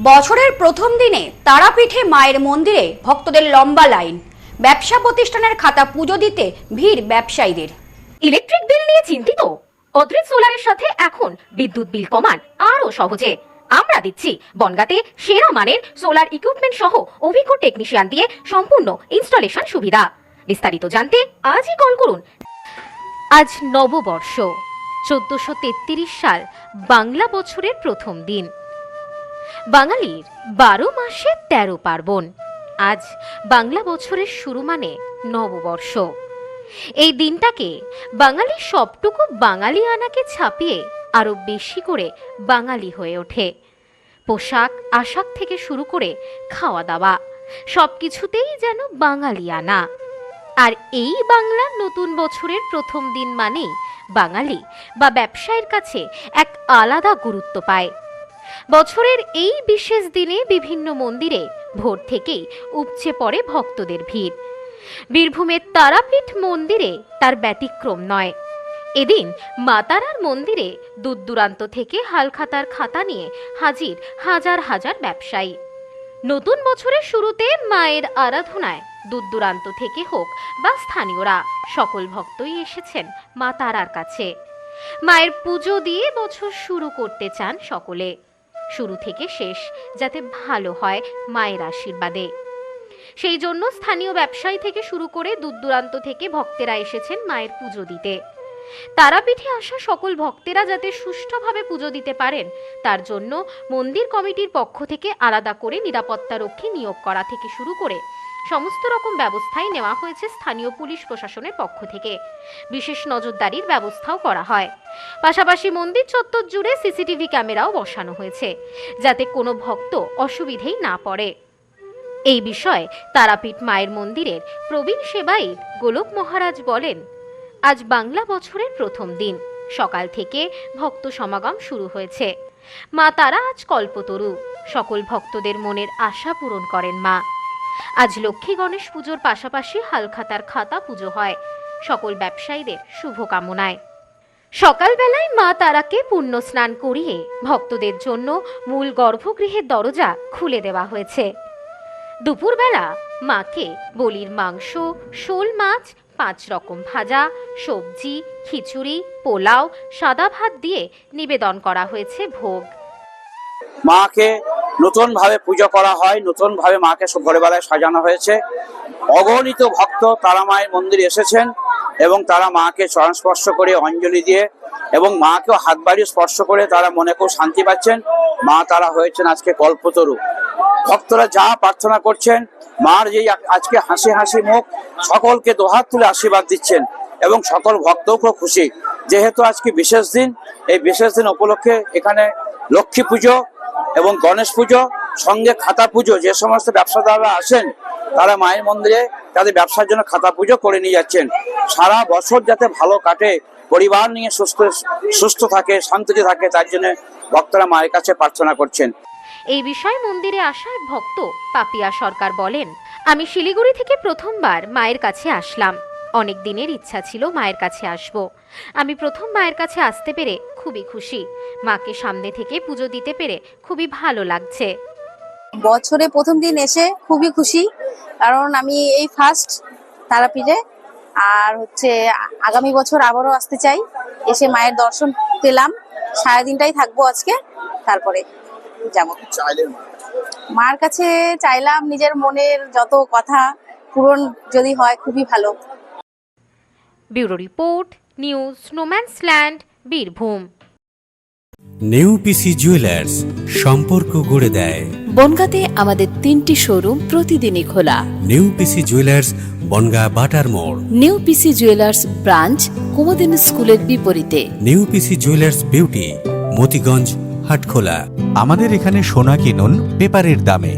বছরের প্রথম দিনে তারাপীঠে মায়ের মন্দিরে ভক্তদের লম্বা লাইন। ব্যবসা প্রতিষ্ঠানের খাতা পুজো দিতে ভিড় ব্যবসায়ীদের। ইলেকট্রিক বিল নিয়ে চিন্তিত? অদ্রিত সোলারের সাথে এখন বিদ্যুৎ বিল কমান আরো সহজে। আমরা দিচ্ছি বনগাঁতে সেরা মানের সোলার ইকুইপমেন্ট সহ অভিজ্ঞ টেকনিশিয়ান দিয়ে সম্পূর্ণ ইনস্টলেশন সুবিধা। বিস্তারিত জানতে আজই কল করুন। আজ নববর্ষ 1433 সাল, বাংলা বছরের প্রথম দিন। বাঙালির 12 মাসে 13 পার্বণ। আজ বাংলা বছরের শুরু মানে নববর্ষ। এই দিনটাকে বাঙালি সবটুকু বাঙালি আনাকে ছাপিয়ে আরো বেশি করে বাঙালি হয়ে ওঠে। পোশাক আশাক থেকে শুরু করে খাওয়া দাওয়া সবকিছুতেই যেন বাঙালি আনা। আর এই বাংলার নতুন বছরের প্রথম দিন মানেই বাঙালি বা ব্যবসায়ীর কাছে এক আলাদা গুরুত্ব পায়। বছরের এই বিশেষ দিনে বিভিন্ন মন্দিরে ভোর থেকেই উপচে পড়ে ভক্তদের ভিড়। বীরভূমের তারাপীঠ মন্দিরে তার ব্যতিক্রম নয়। এদিন মা তারার মন্দিরে দূর দূরান্ত থেকে হালখাতার খাতা নিয়ে হাজির হাজার হাজার ব্যবসায়ী। নতুন বছরের শুরুতে মায়ের আরাধনায় দূর দূরান্ত থেকে হোক বা স্থানীয়রা, সকল ভক্তই এসেছেন মা তারার কাছে। মায়ের পুজো দিয়ে বছর শুরু করতে চান সকলে। শুরু থেকে শেষ যাতে ভালো হয় মায়ের আশীর্বাদে। সেই জন্য স্থানীয় ব্যবসায়ী থেকে শুরু করে দূর দূরান্ত থেকে ভক্তেরা এসেছেন মায়ের পুজো দিতে। তারাপীঠে আসা সকল ভক্তেরা যাতে সুষ্ঠুভাবে পুজো দিতে পারেন তার জন্য মন্দির কমিটির পক্ষ থেকে আলাদা করে নিরাপত্তারক্ষী নিয়োগ করা থেকে শুরু করে সমস্ত রকম ব্যবস্থাই নেওয়া হয়েছে স্থানীয় পুলিশ প্রশাসনের পক্ষ থেকে। বিশেষ নজরদারির ব্যবস্থাও করা হয়। পাশাপাশি মন্দির চত্বর জুড়ে সিসিটিভি ক্যামেরাও বসানো হয়েছে যাতে কোনো ভক্ত অসুবিধেই না পড়ে। এই বিষয়ে তারাপীঠ মায়ের মন্দিরের প্রবীণ সেবায়িত গোলক মহারাজ বলেন, আজ বাংলা বছরের প্রথম দিন। সকাল থেকে ভক্ত সমাগম শুরু হয়েছে। মা তারা আজ কল্পতরু, সকল ভক্তদের মনের আশা পূরণ করেন মা। আজ লক্ষ্মী গণেশ পুজোর পাশাপাশি হালখাতার খাতা পুজো হয় সকল ব্যবসায়ীদের শুভকামনায়। সকালবেলায় মা তারাকে পুণ্য স্নান করিয়ে ভক্তদের জন্য মূল গর্ভগৃহের দরজা খুলে দেওয়া হয়েছে। দুপুরবেলা মাকে বলির মাংস, শোল মাছ, 5 রকম ভাজা, সবজি, খিচুড়ি, পোলাও, সাদা ভাত দিয়ে নিবেদন করা হয়েছে ভোগ। মাকে নতুন ভাবে পুজো করা হয়, নতুন ভাবে মাকে ভোরবেলায় সাজানো হয়েছে। অগণিত ভক্ত তারা মায়ের মন্দিরে এসেছেন এবং তারা মাকে চরণ স্পর্শ করে অঞ্জলি দিয়ে এবং মাকেও হাত বাড়িয়ে স্পর্শ করে তারা মনে খুব শান্তি পাচ্ছেন। মা তারা হয়েছেন আজকে কল্পতরু। ভক্তরা যা প্রার্থনা করছেন, মার যেই আজকে হাসি হাসি মুখ, সকলকে দোহাত তুলে আশীর্বাদ দিচ্ছেন এবং সকল ভক্তও খুব খুশি। যেহেতু আজকে বিশেষ দিন, এই বিশেষ দিন উপলক্ষে এখানে লক্ষ্মী পুজো এবং গণেশ পুজো সঙ্গে খাতা পুজো, যে সমস্ত ব্যবসাদাররা আসেন তারা মায়ের মন্দিরে তাদের ব্যবসার জন্য খাতা পুজো করে নিয়ে যাচ্ছেন। সারা বছর যাতে ভালো কাটে, পরিবার নিয়ে সুস্থ থাকে, শান্তিতে থাকে, তার জন্য ভক্তরা মায়ের কাছে প্রার্থনা করছেন। এই বিষয়ে মন্দিরে আসা এক ভক্ত পাপিয়া সরকার বলেন, আমি শিলিগুড়ি থেকে প্রথমবার মায়ের কাছে আসলাম। অনেক দিনের ইচ্ছা ছিল মায়ের কাছে আসব। আমি প্রথম মায়ের কাছে আসতে পেরে খুবই খুশি। মাকে সামনে থেকে পুজো দিতে পেরে খুবই ভালো লাগছে। বছরে প্রথম দিন এসে খুবই খুশি, কারণ আমি এই ফার্স্ট তারাপীঠে। আর আগামী বছর আবারও আসতে চাই। এসে মায়ের দর্শন পেলাম, সারাদিনটাই থাকবো আজকে, তারপরে যাবো। মার কাছে চাইলাম নিজের মনের যত কথা পূরণ যদি হয় খুবই ভালো। ব্যুরো রিপোর্ট, নিউজ স্নোম্যান্সল্যান্ড, বীরভূম। নিউ পিসি জুয়েলার্স, সম্পর্ক গড়ে দেয়। বনগাঁতে আমাদের 3টি শোরুম প্রতিদিনই খোলা। নিউ পিসি জুয়েলার্স, বনগাঁ বাটার মোড়। New PC jewellers branch, Kumudini স্কুলের বিপরীতে। New PC jewellers beauty, Motiganj, Hatkhola. আমাদের এখানে সোনা কিনুন পেপারের দামে।